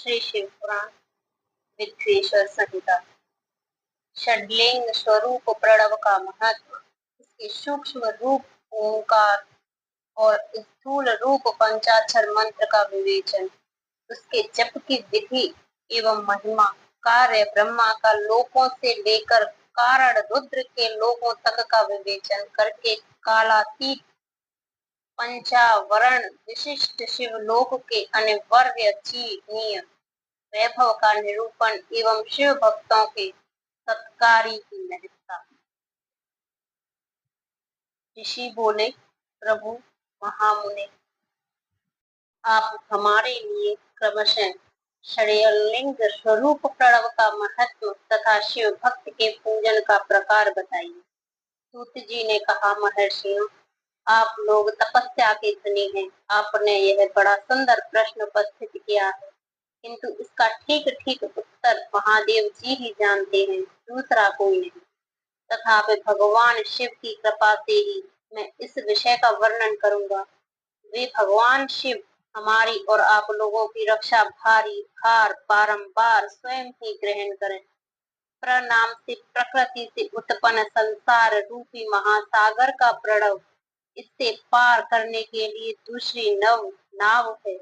श्री शिव पुराण विद्वेश्वर संहिता। षड्लिंग स्वरूप प्रणव का महत्व, इसके सूक्ष्म रूप ओंकार और स्थूल रूप पंचाक्षर मंत्र का विवेचन, उसके जप की विधि एवं महिमा, कार्य ब्रह्मा का लोकों से लेकर कारण रुद्र के लोकों तक का विवेचन करके कालातीत पंचावरण विशिष्ट शिवलोक के अनिवार्य वैभव का निरूपण एवं शिव भक्तों के सत्कारी की महत्ता। ऋषि बोले, प्रभु महामुने, आप हमारे लिए क्रमशः षड्लिंग स्वरूप प्रणव का महत्व तथा शिव भक्त के पूजन का प्रकार बताइए। सूत जी ने कहा, महर्षियों, आप लोग तपस्या के धनी हैं। आपने यह बड़ा सुंदर प्रश्न उपस्थित किया है, किंतु इसका ठीक ठीक उत्तर महादेव जी ही जानते हैं, दूसरा कोई नहीं। तथापि भगवान शिव की कृपा से ही मैं इस विषय का वर्णन करूंगा। वे भगवान शिव हमारी और आप लोगों की रक्षा भारी भार बारंबार स्वयं ही ग्रहण करें। प्रनाम से प्रकृति से उत्पन्न संसार रूपी महासागर का प्रणव, इससे पार करने के लिए दूसरी नाव है,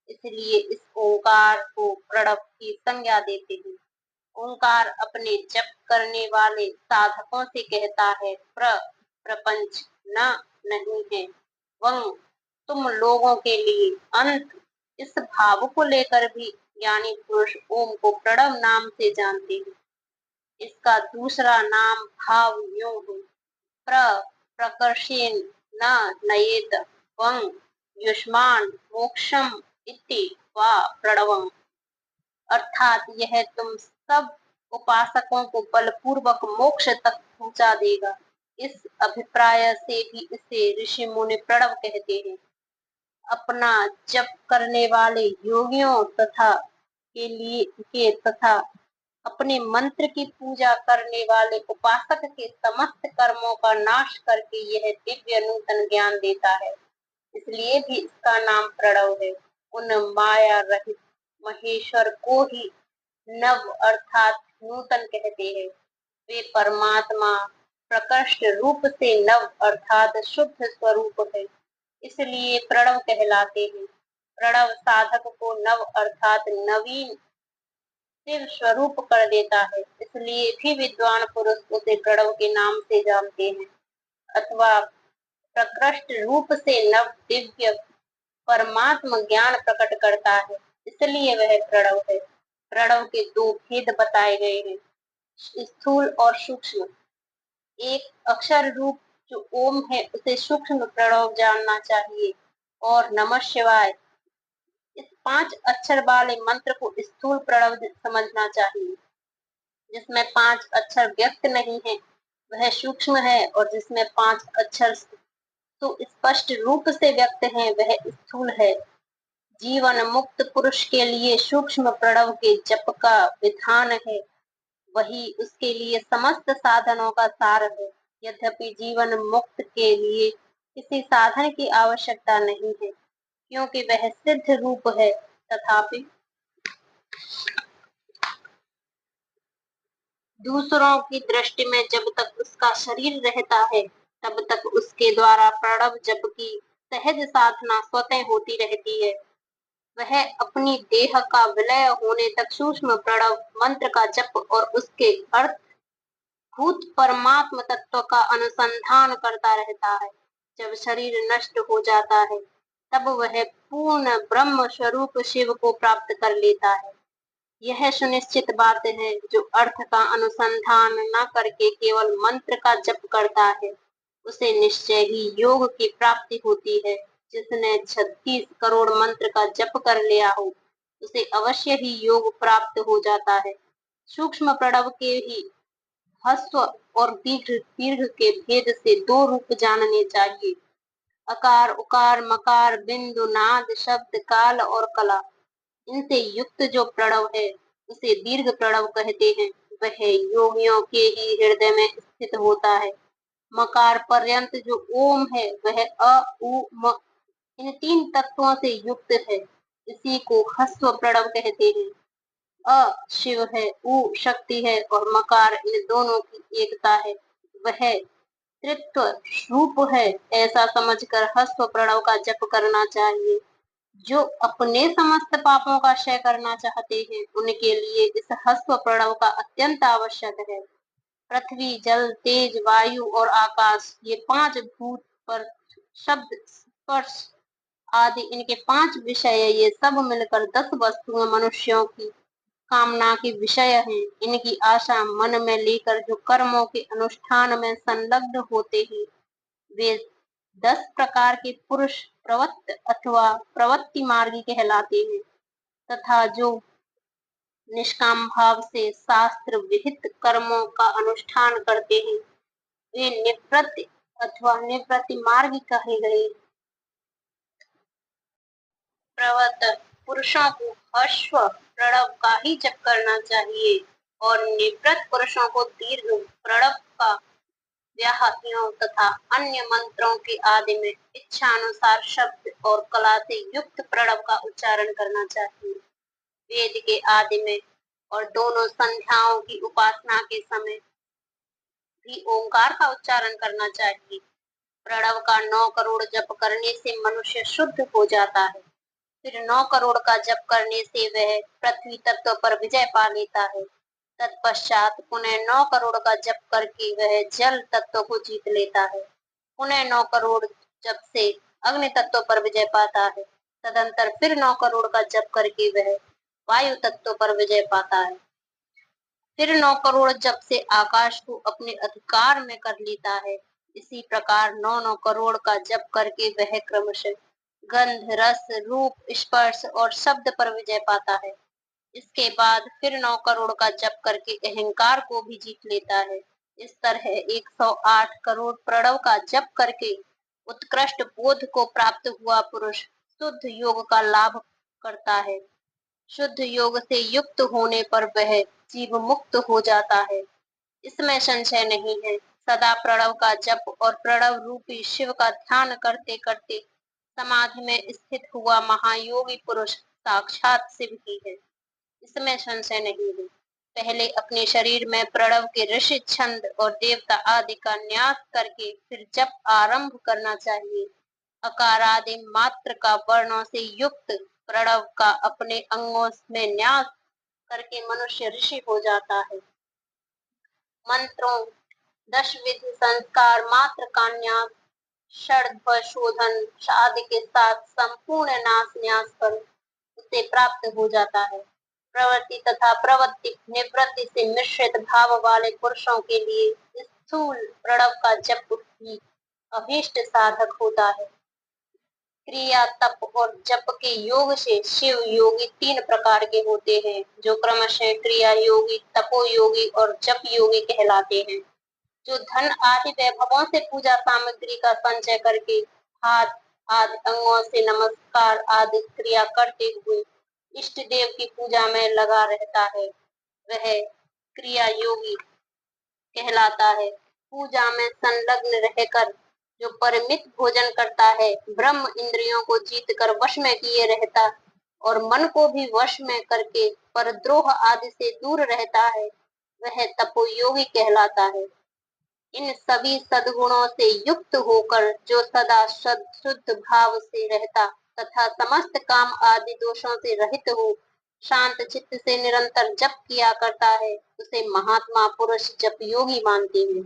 इसलिए इस ओंकार को प्रणव की संज्ञा देते हैं। ओंकार अपने जप करने वाले साधकों से कहता है, प्रपंच न नहीं है, वह तुम लोगों के लिए अंत। इस भाव को लेकर भी ज्ञानी पुरुष ओम को प्रणव नाम से जानते हैं। इसका दूसरा नाम भाव यूं है, प्रकर्षेण न नयेत वं युष्मान मोक्षम इति वा प्रणवम्, अर्थात यह तुम सब उपासकों को बलपूर्वक मोक्ष तक पहुंचा देगा। इस अभिप्राय से भी इसे ऋषि मुनि प्रणव कहते हैं। अपना जप करने वाले योगियों तथा अपने मंत्र की पूजा करने वाले उपासक के समस्त कर्मों का नाश करके यह दिव्य नूतन ज्ञान देता है, इसलिए भी इसका नाम प्रणव है। उन माया रहित महेश्वर को ही नव अर्थात नूतन कहते हैं। वे परमात्मा प्रकृष्ट रूप से नव अर्थात शुद्ध स्वरूप है, इसलिए प्रणव कहलाते हैं। प्रणव साधक को नव अर्थात नवीन शिव स्वरूप कर देता है, इसलिए भी विद्वान पुरुष उसे प्रणव के नाम से जानते हैं, अथवा प्रकृष्ट रूप से नव दिव्य परमात्म ज्ञान प्रकट करता है, इसलिए वह प्रणव है। प्रणव के दो भेद बताए गए हैं, स्थूल और सूक्ष्म। एक अक्षर रूप जो ओम है उसे सूक्ष्म प्रणव जानना चाहिए, और नमः शिवाय इस 5 अक्षर वाले मंत्र को स्थूल प्रणव समझना चाहिए। जिसमें 5 अक्षर व्यक्त नहीं है वह सूक्ष्म है, और जिसमें 5 अक्षर तो स्पष्ट रूप से व्यक्त है वह स्थूल है। जीवन मुक्त पुरुष के लिए सूक्ष्म प्रणव के जप का विधान है, वही उसके लिए समस्त साधनों का सार है। यद्यपि जीवन मुक्त के लिए किसी साधन की आवश्यकता नहीं है, क्योंकि वह सिद्ध रूप है, तथापि दूसरों की दृष्टि में जब तक उसका शरीर रहता है तब तक उसके द्वारा प्रणव जप की सहज साधना स्वतः होती रहती है। वह अपनी देह का विलय होने तक सूक्ष्म प्रणव मंत्र का जप और उसके अर्थ भूत परमात्म तत्व का अनुसंधान करता रहता है। जब शरीर नष्ट हो जाता है तब वह पूर्ण ब्रह्म स्वरूप शिव को प्राप्त कर लेता है। यह सुनिश्चित बात है, जो अर्थ का अनुसंधान न करके केवल मंत्र का जप करता है उसे निश्चय ही योग की प्राप्ति होती है। जिसने 36 करोड़ मंत्र का जप कर लिया हो उसे अवश्य ही योग प्राप्त हो जाता है। सूक्ष्म प्रणव के ही ह्रस्व और दीर्घ के भेद से 2 रूप जानने चाहिए, अकार उकार मकार बिंदु नाद शब्द काल और कला। इनसे युक्त जो प्रणव है उसे दीर्घ प्रणव कहते हैं। वह योगियों के ही हृदय में स्थित होता है। मकार पर्यंत जो ओम है वह अ उ म इन 3 तत्वों से युक्त है। इसी को हस्व प्रणव कहते हैं। अ शिव है, उ शक्ति है और मकार इन दोनों की एकता है। वह त्रित्व रूप है, ऐसा समझकर हस्व प्रणव का जप करना चाहिए। जो अपने समस्त पापों का क्षय करना चाहते हैं, उनके लिए इस हस्व प्रणव का अत्यंत आवश्यक है। पृथ्वी, जल, तेज, वायु और आकाश, ये 5 भूत पर शब्द, स्पर्श आदि इनके 5 विषय, ये सब मिलकर 10 वस्तुएं मनुष्यों की कामना के विषय हैं। इनकी आशा मन में लेकर जो कर्मों के अनुष्ठान में संलग्न होते हैं, वे 10 प्रकार के पुरुष प्रवृत्त अथवा प्रवृत्ति मार्गी कहलाते हैं, तथा जो निष्काम भाव से शास्त्र विहित कर्मों का अनुष्ठान करते हैं, वे निवृत्ति अथवा निवृत्ति मार्गी कहे गए। प्रवृत्त पुरुषों को अश्व प्रणव का ही जप करना चाहिए और निवृत्त पुरुषों को दीर्घ प्रणव का व्याहतियों तथा अन्य मंत्रों के आदि में इच्छानुसार शब्द और कला से युक्त प्रणव का उच्चारण करना चाहिए। वेद के आदि में और दोनों संध्याओं की उपासना के समय भी ओंकार का उच्चारण करना चाहिए। प्रणव का 9 करोड़ जप करने से मनुष्य शुद्ध हो जाता है। फिर 9 करोड़ का जप करने से वह पृथ्वी तत्व पर विजय पा लेता है। तत्पश्चात पुनः 9 करोड़ का जप करके वह जल तत्व को जीत लेता है। पुनः 9 करोड़ जप से अग्नि तत्व पर विजय पाता है। तदंतर फिर 9 करोड़ का जप करके वह वायु तत्व पर विजय पाता है। फिर 9 करोड़ जप से आकाश को अपने अधिकार में कर लेता है। इसी प्रकार 9 करोड़ का जप करके वह क्रमशः गंध, रस, रूप, स्पर्श और शब्द पर विजय पाता है। इसके बाद फिर 9 करोड़ का जप करके अहंकार को भी जीत लेता है। इस तरह 108 करोड़ प्रणव का जप करके उत्कृष्ट बोध को प्राप्त हुआ पुरुष शुद्ध योग का लाभ करता है। शुद्ध योग से युक्त होने पर वह जीव मुक्त हो जाता है, इसमें संशय नहीं है। सदा प्रणव का जप और प्रणव रूपी शिव का ध्यान करते करते समाधि में स्थित हुआ महायोगी पुरुष साक्षात शिव ही है, इसमें संशय नहीं है। पहले अपने शरीर में प्रणव के ऋषि छंद और देवता आदि का न्यास करके फिर जप आरंभ करना चाहिए। अकार आदि मात्र का वर्णों से युक्त प्रणव का अपने अंगों में न्यास करके मनुष्य ऋषि हो जाता है। मंत्रों 10 विधि संस्कार मात्र का न्यास षड्भ शोधन आदि के साथ संपूर्ण नाश न्यास कर उसे प्राप्त हो जाता है। प्रवृत्ति तथा प्रवृत्ति निवृत्ति से मिश्रित भाव वाले पुरुषों के लिए स्थूल प्रणव का जप ही अभीष्ट साधक होता है। क्रिया, तप और जप के योग से शिव योगी 3 प्रकार के होते हैं, जो क्रमशः क्रिया योगी, तपो योगी और जप योगी कहलाते हैं। जो धन आदि वैभवों से पूजा सामग्री का संचय करके हाथ आदि अंगों से नमस्कार आदि क्रिया करते हुए इष्ट देव की पूजा में लगा रहता है, वह क्रिया योगी कहलाता है। पूजा में संलग्न रहकर जो परिमित भोजन करता है, ब्रह्म इंद्रियों को जीत कर वश में किए रहता और मन को भी वश में करके परद्रोह आदि से दूर रहता है, वह तपोयोगी कहलाता है। इन सभी सद्गुणों से युक्त होकर जो सदा शुद्ध भाव से रहता तथा समस्त काम आदि दोषों से रहित हो शांत चित्त से निरंतर जप किया करता है, उसे महात्मा पुरुष जप योगी मानते हैं।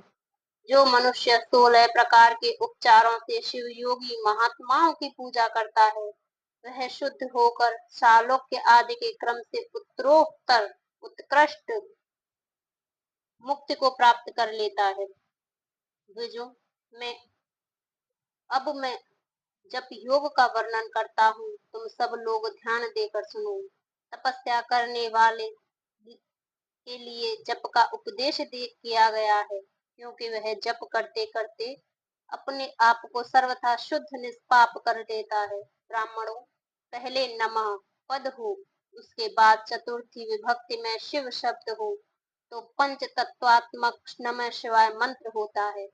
जो मनुष्य 16 प्रकार के उपचारों से शिव योगी महात्माओं की पूजा करता है, वह शुद्ध होकर सालोक्य आदि के क्रम से उत्तरोत्तर उत्कृष्ट मुक्ति को प्राप्त कर लेता है। द्विजों मैं मैं जब योग का वर्णन करता हूँ, तुम सब लोग ध्यान देकर सुनो। तपस्या करने वाले के लिए जप का उपदेश किया गया है, क्योंकि वह जप करते करते अपने आप को सर्वथा शुद्ध निष्पाप कर देता है। ब्राह्मणों, पहले नमः पद हो, उसके बाद चतुर्थी विभक्ति में शिव शब्द हो, तो पंच तत्वात्मक नमः शिवाय मंत्र होता है।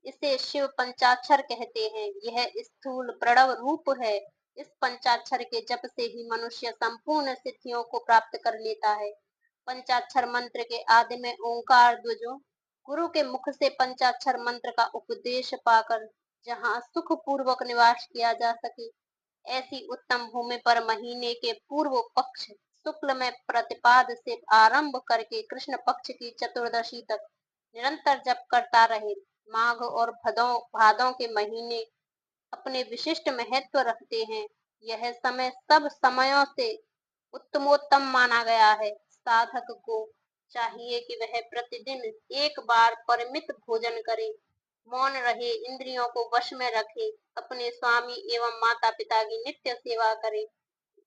इसे शिव पंचाक्षर कहते हैं। यह स्थूल प्रणव रूप है इस पंचाक्षर के जप से ही मनुष्य संपूर्ण सिद्धियों को प्राप्त कर लेता है। पंचाक्षर मंत्र के आदि में ओंकार ध्वजो गुरु के मुख से पंचाक्षर मंत्र का उपदेश पाकर जहाँ सुख पूर्वक निवास किया जा सके, ऐसी उत्तम भूमि पर महीने के पूर्व पक्ष शुक्ल में प्रतिपाद से आरंभ करके कृष्ण पक्ष की चतुर्दशी तक निरंतर जप करता रहे। माघ और भादों के महीने अपने विशिष्ट महत्व रखते हैं। यह समय सब समयों से उत्तमोत्तम माना गया है। साधक को चाहिए कि वह प्रतिदिन एक बार परिमित भोजन करे, मौन रहे, इंद्रियों को वश में रखे, अपने स्वामी एवं माता पिता की नित्य सेवा करे।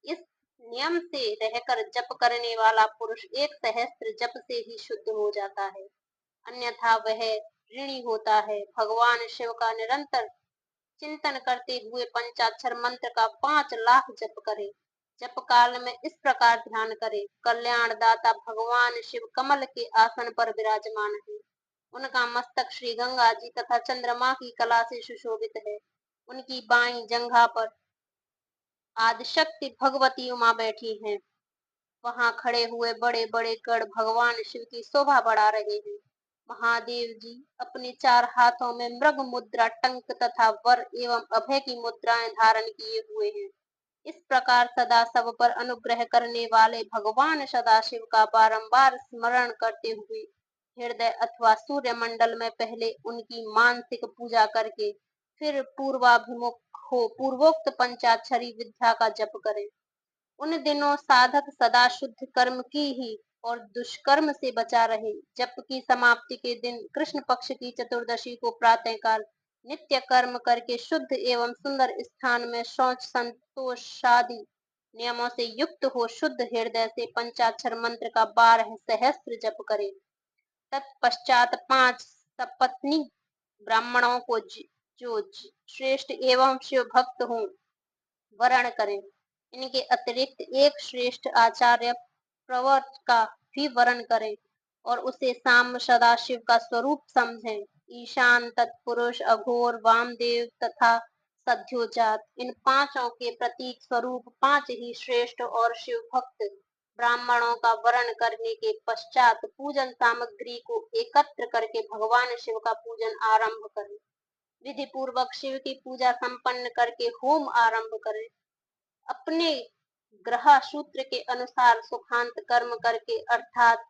इस नियम से रहकर जप करने वाला पुरुष एक सहस्त्र जप से ही शुद्ध हो जाता है, अन्यथा वह ऋणी होता है। भगवान शिव का निरंतर चिंतन करते हुए पंचाक्षर मंत्र का 5 लाख जप करे। जप काल में इस प्रकार ध्यान करे, कल्याण दाता भगवान शिव कमल के आसन पर विराजमान है। उनका मस्तक श्री गंगा जी तथा चंद्रमा की कला से सुशोभित है। उनकी बाई जंघा पर आदिशक्ति भगवती उमा बैठी हैं। वहां खड़े हुए बड़े बड़े गढ़ भगवान शिव की शोभा बढ़ा रहे हैं। महादेव जी अपने 4 हाथों में मृग मुद्रा, टंक तथा वर एवं अभय की मुद्राएं धारण किए हुए हैं। इस प्रकार सदा सब पर अनुग्रह करने वाले भगवान सदाशिव का बारंबार स्मरण करते हुए हृदय अथवा सूर्य मंडल में पहले उनकी मानसिक पूजा करके फिर पूर्वाभिमुख हो पूर्वोक्त पंचाक्षरी विद्या का जप करें। उन दिनों साधक सदा शुद्ध कर्म की ही और दुष्कर्म से बचा रहे। जप की समाप्ति के दिन कृष्ण पक्ष की चतुर्दशी को प्रातःकाल नित्य कर्म करके शुद्ध एवं सुंदर स्थान में शौच संतोषादि नियमों से युक्त हो शुद्ध हृदय से पंचाक्षर मंत्र का 12 सहस्त्र जप करे। तत्पश्चात 5 सपत्नी ब्राह्मणों को जो श्रेष्ठ एवं शिव भक्त हों वरण करें। इनके अतिरिक्त एक श्रेष्ठ आचार्य प्रवर्त का भी वरण करें और उसे साम सदाशिव का स्वरूप समझें। ईशान, तत्पुरुष, अघोर, वामदेव तथा सद्योजात इन 5 के प्रतीक स्वरूप 5 ही श्रेष्ठ और शिव भक्त ब्राह्मणों का वरण करने के पश्चात पूजन सामग्री को एकत्र करके भगवान शिव का पूजन आरंभ करें। विधि पूर्वक शिव की पूजा संपन्न करके होम आरंभ करें। अपने ग्रह सूत्र के अनुसार सुखांत कर्म करके अर्थात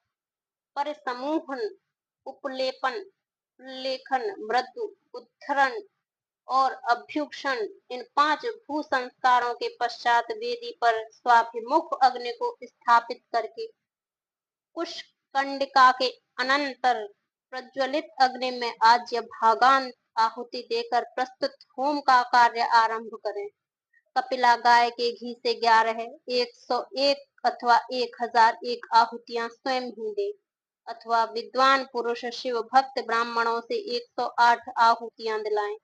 परिसमूहन, उपलेपन, लेखन, मृदु, उद्धरण और अभ्युक्षण इन 5 भू संस्कारों के पश्चात वेदी पर स्वाभिमुख अग्नि को स्थापित करके कुशकंडिका के अनंतर प्रज्वलित अग्नि में आज्य भागांत आहुति देकर प्रस्तुत होम का कार्य आरंभ करें। कपिला गाय के घी से 11, 101 अथवा 1001 आहुतियां स्वयं ही दे अथवा विद्वान पुरुष शिव भक्त ब्राह्मणों से 108 आहुतियां दिलाएं।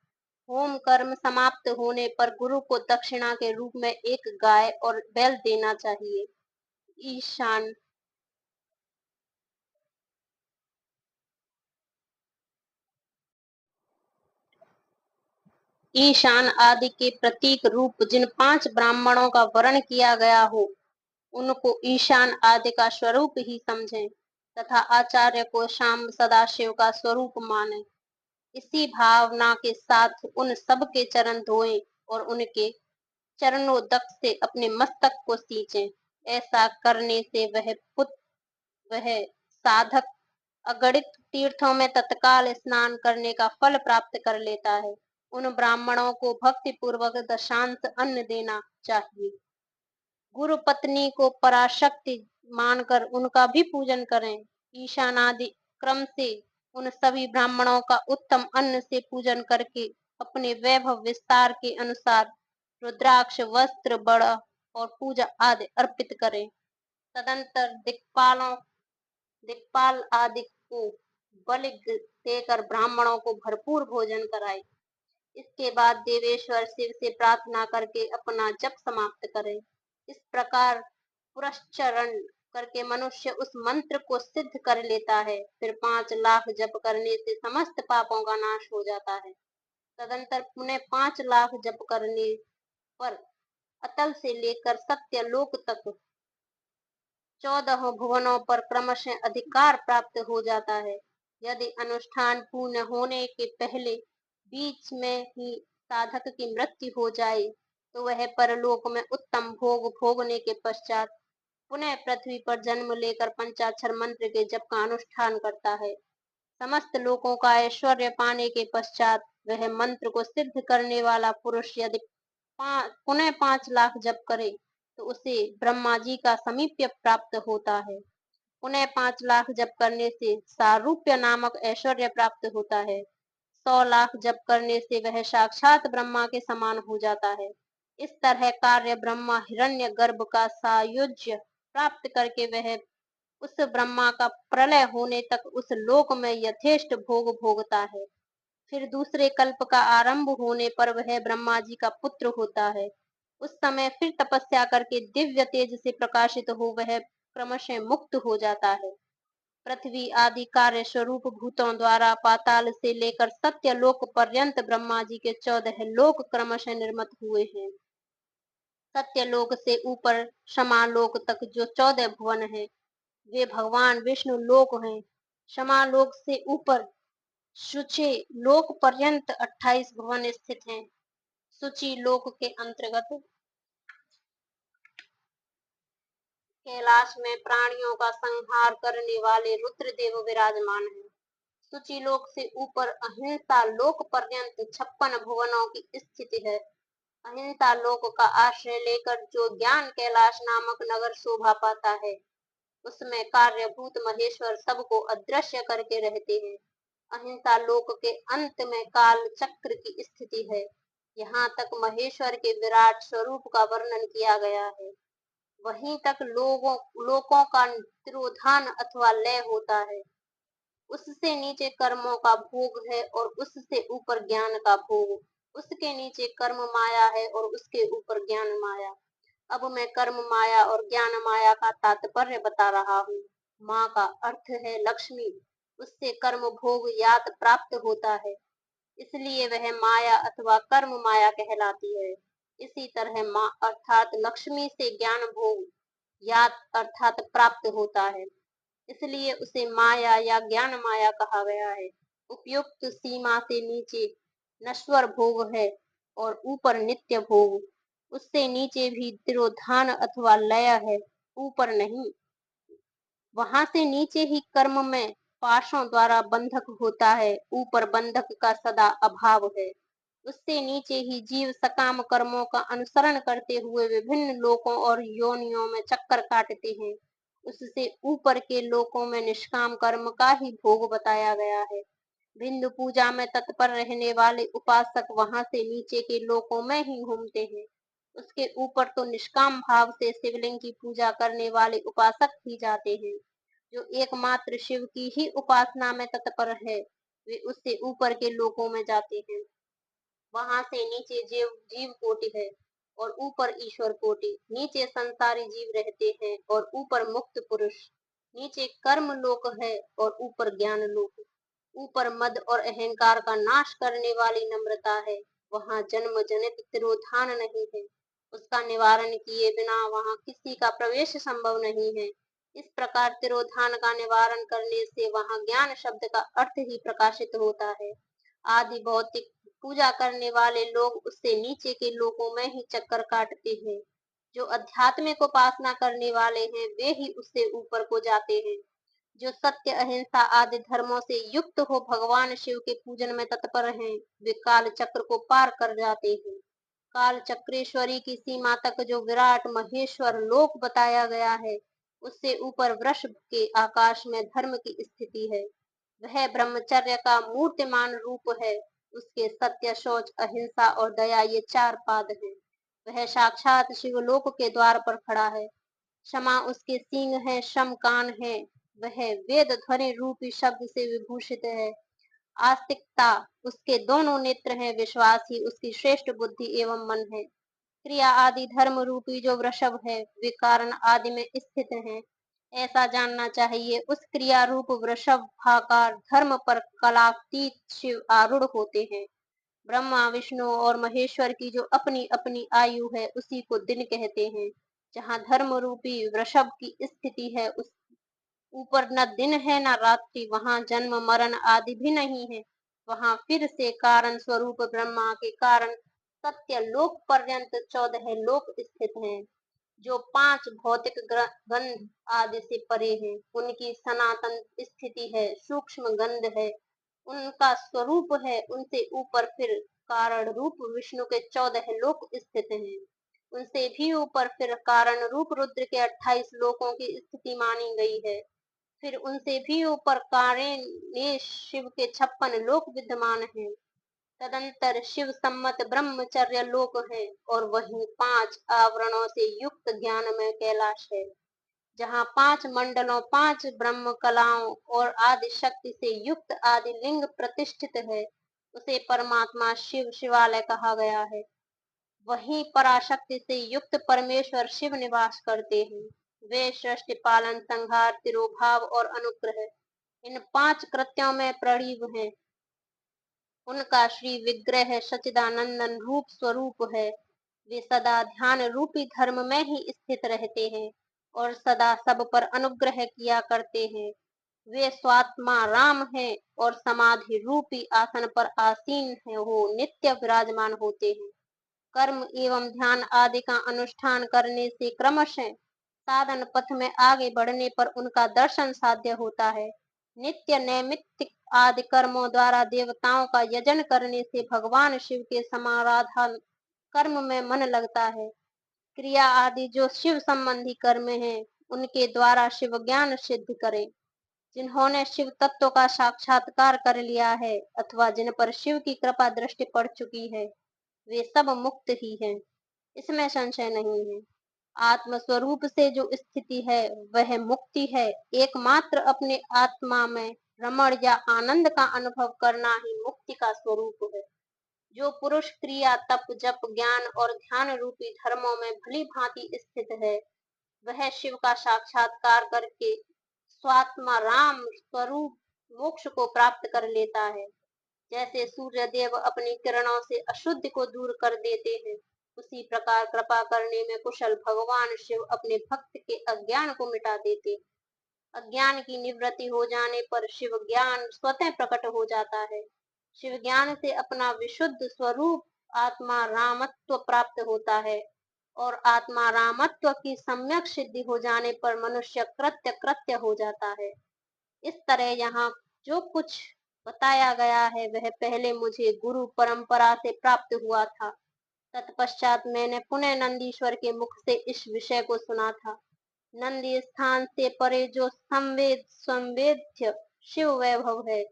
होम कर्म समाप्त होने पर गुरु को दक्षिणा के रूप में एक गाय और बैल देना चाहिए। ईशान आदि के प्रतीक रूप जिन 5 ब्राह्मणों का वर्ण किया गया हो उनको ईशान आदि का स्वरूप ही समझें तथा आचार्य को शाम सदाशिव का स्वरूप माने। इसी भावना के साथ उन सब के चरण धोएं और उनके चरणोदक से अपने मस्तक को सींचें। ऐसा करने से वह साधक अगणित तीर्थों में तत्काल स्नान करने का फल प्राप्त कर लेता है। उन ब्राह्मणों को भक्ति पूर्वक दशांश अन्न देना चाहिए। गुरु पत्नी को पराशक्ति मानकर उनका भी पूजन करें। ईशानादि क्रम से उन सभी ब्राह्मणों का उत्तम अन्न से पूजन करके अपने वैभव विस्तार के अनुसार रुद्राक्ष, वस्त्र, बड़ा और पूजा आदि अर्पित करें। तदंतर दिक्पाल आदि को बलि देकर ब्राह्मणों को भरपूर भोजन कराए। इसके बाद देवेश्वर शिव से प्रार्थना करके अपना जप समाप्त करें। इस प्रकार पुरस्चरण करके मनुष्य उस मंत्र को सिद्ध कर लेता है। फिर 5 लाख जप करने से समस्त पापों का नाश हो जाता है। तदंतर पुनः 5 लाख जप करने पर अतल से लेकर सत्य लोक तक 14 भुवनों पर क्रमशः अधिकार प्राप्त हो जाता है। यदि अनुष्ठान पूर्ण होने के पहले बीच में ही साधक की मृत्यु हो जाए तो वह परलोक में उत्तम भोग भोगने के पश्चात पुनः पृथ्वी पर जन्म लेकर पंचाक्षर मंत्र के जप का अनुष्ठान करता है। समस्त लोकों का ऐश्वर्य पाने के पश्चात वह मंत्र को सिद्ध करने वाला पुरुष यदि पुनः 5 लाख जप करे तो उसे ब्रह्मा जी का समीप्य प्राप्त होता है। पुनः 5 लाख जप करने से सारूप्य नामक ऐश्वर्य प्राप्त होता है। 100 लाख जप करने से वह साक्षात ब्रह्मा के समान हो जाता है। इस तरह कार्य ब्रह्मा हिरण्य गर्भ का सायुज्य प्राप्त करके वह उस ब्रह्मा का प्रलय होने तक उस लोक में यथेष्ट भोग भोगता है। फिर दूसरे कल्प का आरंभ होने पर वह ब्रह्मा जी का पुत्र होता है। उस समय फिर तपस्या करके दिव्य तेज से प्रकाशित हो वह क्रमशः मुक्त हो जाता है। पृथ्वी आदि कार्य स्वरूप भूतों द्वारा पाताल से लेकर सत्य लोक पर्यंत ब्रह्मा जी के 14 लोक क्रमशः निर्मित हुए हैं। सत्य लोक से ऊपर क्षमालोक तक जो 14 भुवन है वे भगवान विष्णु लोक हैं। क्षमालोक से ऊपर शुचि लोक पर्यंत 28 भुवन स्थित हैं। शुचि लोक के अंतर्गत कैलाश में प्राणियों का संहार करने वाले रुद्रदेव विराजमान हैं। शुचि लोक से ऊपर अहिंसा लोक पर्यंत 56 भुवनों की स्थिति है। अहिंसा लोक का आश्रय लेकर जो ज्ञान कैलाश नामक नगर शोभा पाता है उसमें कार्यभूत महेश्वर सबको अदृश्य करके रहते हैं। अहिंसा लोक के अंत में काल चक्र की स्थिति है। यहाँ तक महेश्वर के विराट स्वरूप का वर्णन किया गया है। वहीं तक लोकों का तिरोधान अथवा लय होता है। उससे नीचे कर्मों का भोग है और उससे ऊपर ज्ञान का भोग। उसके नीचे कर्म माया है और उसके ऊपर ज्ञान माया। अब मैं कर्म माया और ज्ञान माया का तात्पर्य बता रहा हूँ। माँ का अर्थ है लक्ष्मी। उससे कर्म भोग यात प्राप्त होता है, इसलिए वह माया अथवा कर्म माया कहलाती है। इसी तरह माँ अर्थात लक्ष्मी से ज्ञान भोग यात अर्थात प्राप्त होता है, इसलिए उसे माया या ज्ञान माया कहा गया है। उपयुक्त सीमा से नीचे नश्वर भोग है और ऊपर नित्य भोग। उससे नीचे भी तिरोधान अथवा लय है, ऊपर नहीं। वहां से नीचे ही कर्म में पाशों द्वारा बंधक होता है, ऊपर बंधक का सदा अभाव है। उससे नीचे ही जीव सकाम कर्मों का अनुसरण करते हुए विभिन्न लोकों और योनियों में चक्कर काटते हैं। उससे ऊपर के लोकों में निष्काम कर्म का ही भोग बताया गया है। बिंदु पूजा में तत्पर रहने वाले उपासक वहां से नीचे के लोकों में ही घूमते हैं। उसके ऊपर तो निष्काम भाव से शिवलिंग की पूजा करने वाले उपासक ही जाते हैं। जो एकमात्र शिव की ही उपासना में तत्पर है वे उससे ऊपर के लोकों में जाते हैं। वहां से नीचे जीव जीव कोटि है और ऊपर ईश्वर कोटि। नीचे संसारी जीव रहते हैं और ऊपर मुक्त पुरुष। नीचे कर्म लोक है और ऊपर ज्ञान लोक। ऊपर मद और अहंकार का नाश करने वाली नम्रता है। वहां जन्म जनित तिरोधान नहीं है। उसका निवारण किए बिना वहां किसी का प्रवेश संभव नहीं है। इस प्रकार तिरोधान का निवारण करने से वहां ज्ञान शब्द का अर्थ ही प्रकाशित होता है। आदि भौतिक पूजा करने वाले लोग उससे नीचे के लोकों में ही चक्कर काटते हैं। जो आध्यात्मिक उपासना करने वाले हैं वे ही उससे ऊपर को जाते हैं। जो सत्य अहिंसा आदि धर्मों से युक्त हो भगवान शिव के पूजन में तत्पर हैं वे काल चक्र को पार कर जाते हैं। काल चक्रेश्वरी की सीमा तक जो विराट महेश्वर लोक बताया गया है उससे ऊपर वृषभ के आकाश में धर्म की स्थिति है। वह ब्रह्मचर्य का मूर्तिमान रूप है। उसके सत्य शौच अहिंसा और दया ये 4 पाद हैं। वह साक्षात शिवलोक के द्वार पर खड़ा है। क्षमा उसके सींग है, शम कान है। वह वेद ध्वनि रूपी शब्द से विभूषित है। आस्तिकता उसके दोनों नेत्र हैं। विश्वास ही उसकी श्रेष्ठ बुद्धि एवं मन है। क्रिया आदि धर्म रूपी जो वृषभ है वे कारण आदि में स्थित हैं। ऐसा जानना चाहिए उस क्रिया रूप वृषभ भाकार धर्म पर कलातीत शिव आरूढ़ होते हैं। ब्रह्मा, विष्णु और महेश्वर की जो अपनी अपनी आयु है उसी को दिन कहते हैं। जहाँ धर्म रूपी वृषभ की स्थिति है उस ऊपर न दिन है न रात्रि, वहाँ जन्म मरण आदि भी नहीं है। वहाँ फिर से कारण स्वरूप ब्रह्मा के कारण सत्य लोक पर्यंत 14 लोक स्थित हैं, जो 5 भौतिक गंध आदि से परे हैं। उनकी सनातन स्थिति है, सूक्ष्म गंध है, उनका स्वरूप है। उनसे ऊपर फिर कारण रूप विष्णु के 14 लोक स्थित हैं। उनसे भी ऊपर फिर कारण रूप रुद्र के 28 लोकों की स्थिति मानी गई है। फिर उनसे भी ऊपर कारणेश शिव के 56 लोक विद्यमान हैं। तदंतर शिव सम्मत ब्रह्मचर्य लोक है, और वहीं 5 आवरणों से युक्त ज्ञानमय कैलाश है, जहाँ 5 मंडलों, 5 ब्रह्म कलाओं और आदि शक्ति से युक्त आदि लिंग प्रतिष्ठित है। उसे परमात्मा शिव शिवालय कहा गया है। वहीं पराशक्ति से युक्त परमेश्वर शिव निवास करते हैं। वे सृष्टि, पालन, संहार, तिरोभाव और अनुग्रह इन 5 कृत्यों में प्रवीण हैं। उनका श्री विग्रह सच्चिदानंदन रूप स्वरूप है। वे सदा ध्यान रूपी धर्म में ही स्थित रहते हैं और सदा सब पर अनुग्रह किया करते हैं। वे स्वात्मा राम हैं और समाधि रूपी आसन पर आसीन है हो नित्य विराजमान होते हैं। कर्म एवं ध्यान आदि का अनुष्ठान करने से क्रमशः साधन पथ में आगे बढ़ने पर उनका दर्शन साध्य होता है। नित्य नैमित्तिक आदि कर्मों द्वारा देवताओं का यजन करने से भगवान शिव के समाराधन कर्म में मन लगता है। क्रिया आदि जो शिव संबंधी कर्म हैं, उनके द्वारा शिव ज्ञान सिद्ध करें। जिन्होंने शिव तत्व का साक्षात्कार कर लिया है अथवा जिन पर शिव की कृपा दृष्टि पड़ चुकी है, वे सब मुक्त ही हैं, इसमें संशय नहीं है। आत्म स्वरूप से जो स्थिति है वह मुक्ति है। एकमात्र अपने आत्मा में रमण या आनंद का अनुभव करना ही मुक्ति का स्वरूप है। जो पुरुष क्रिया, तप, जप, ज्ञान और ध्यान रूपी धर्मों में भली भांति स्थित है, वह शिव का साक्षात्कार करके स्वात्मा राम स्वरूप मोक्ष को प्राप्त कर लेता है। जैसे सूर्य देव अपनी किरणों से अशुद्धि को दूर कर देते हैं, उसी प्रकार कृपा करने में कुशल भगवान शिव अपने भक्त के अज्ञान को मिटा देते। अज्ञान की निवृत्ति हो जाने पर शिव ज्ञान स्वतः प्रकट हो जाता है। शिव ज्ञान से अपना विशुद्ध स्वरूप आत्मा रामत्व प्राप्त होता है, और आत्मा रामत्व की सम्यक सिद्धि हो जाने पर मनुष्य कृत्य कृत्य हो जाता है। इस तरह यहाँ जो कुछ बताया गया है वह पहले मुझे गुरु परंपरा से प्राप्त हुआ था। तत्पश्चात मैंने पुनः नंदीश्वर के मुख से इस विषय को सुना था। नंदी स्थान से परे जो संवेद्य शिव वैभव है,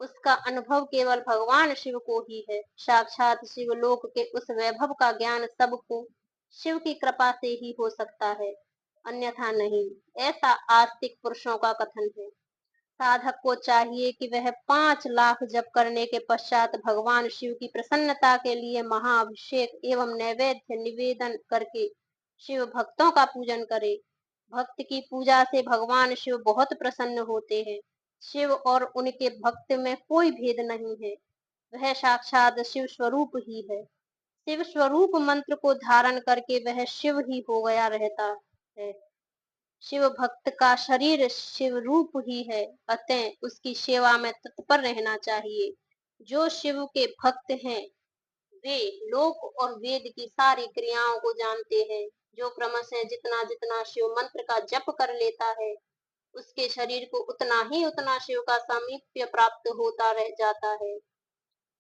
उसका अनुभव केवल भगवान शिव को ही है। साक्षात शिव लोक के उस वैभव का ज्ञान सबको शिव की कृपा से ही हो सकता है, अन्यथा नहीं, ऐसा आस्तिक पुरुषों का कथन है। साधक को चाहिए कि वह 5 लाख जप करने के पश्चात भगवान शिव की प्रसन्नता के लिए महाअभिषेक एवं नैवेद्य निवेदन करके शिव भक्तों का पूजन करे। भक्त की पूजा से भगवान शिव बहुत प्रसन्न होते हैं। शिव और उनके भक्त में कोई भेद नहीं है, वह साक्षात शिव स्वरूप ही है। शिव स्वरूप मंत्र को धारण करके वह शिव ही हो गया रहता है। शिव भक्त का शरीर शिव रूप ही है, अतः उसकी सेवा में तत्पर रहना चाहिए। जो शिव के भक्त हैं वे लोक और वेद की सारी क्रियाओं को जानते हैं। जो क्रमशः जितना जितना शिव मंत्र का जप कर लेता है, उसके शरीर को उतना ही उतना शिव का सामीप्य प्राप्त होता रह जाता है,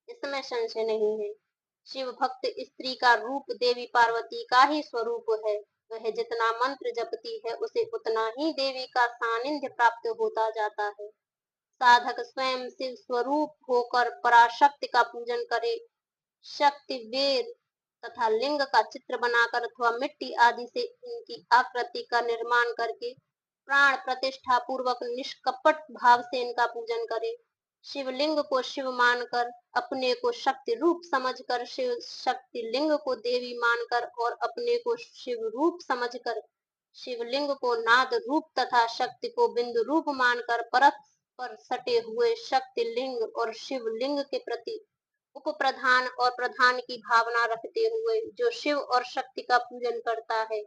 इसमें संशय नहीं है। शिव भक्त स्त्री का रूप देवी पार्वती का ही स्वरूप है। वह जितना मंत्र जपती है उसे उतना ही देवी का सानिध्य प्राप्त होता जाता है। साधक स्वयं शिव स्वरूप होकर पराशक्ति का पूजन करे। शक्ति वेद तथा लिंग का चित्र बनाकर अथवा मिट्टी आदि से इनकी आकृति का निर्माण करके प्राण प्रतिष्ठा पूर्वक निष्कपट भाव से इनका पूजन करे। शिवलिंग को शिव मानकर, अपने को शक्ति रूप समझकर, शिव शक्ति लिंग को देवी मानकर और अपने को शिव रूप समझकर शिवलिंग को नाद रूप तथा शक्ति को बिंदु रूप मानकर परस्पर सटे हुए शक्ति लिंग और शिवलिंग के प्रति उप प्रधान और प्रधान की भावना रखते हुए जो शिव और शक्ति का पूजन करता है,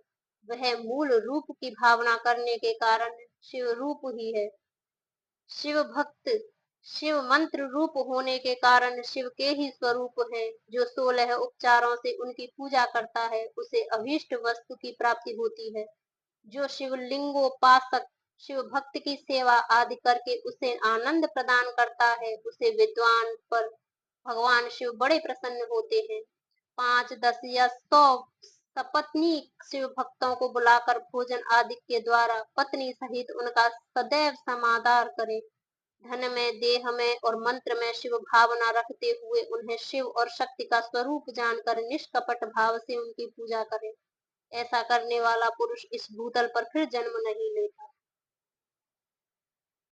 वह मूल रूप की भावना करने के कारण शिव रूप ही है। शिव भक्त शिव मंत्र रूप होने के कारण शिव के ही स्वरूप है। जो 16 उपचारों से उनकी पूजा करता है, उसे अभीष्ट वस्तु की प्राप्ति होती है। जो शिवलिंगोपासक शिव भक्त की सेवा आदि करके उसे आनंद प्रदान करता है, उसे विद्वान पर भगवान शिव बड़े प्रसन्न होते हैं। 5, 10 या 100 सपत्नी शिव भक्तों को बुलाकर भोजन आदि के द्वारा पत्नी सहित उनका सदैव समादार करें। धन में, देह में और मंत्र में शिव भावना रखते हुए उन्हें शिव और शक्ति का स्वरूप जानकर निष्कपट भाव से उनकी पूजा करें। ऐसा करने वाला पुरुष इस भूतल पर फिर जन्म नहीं लेता।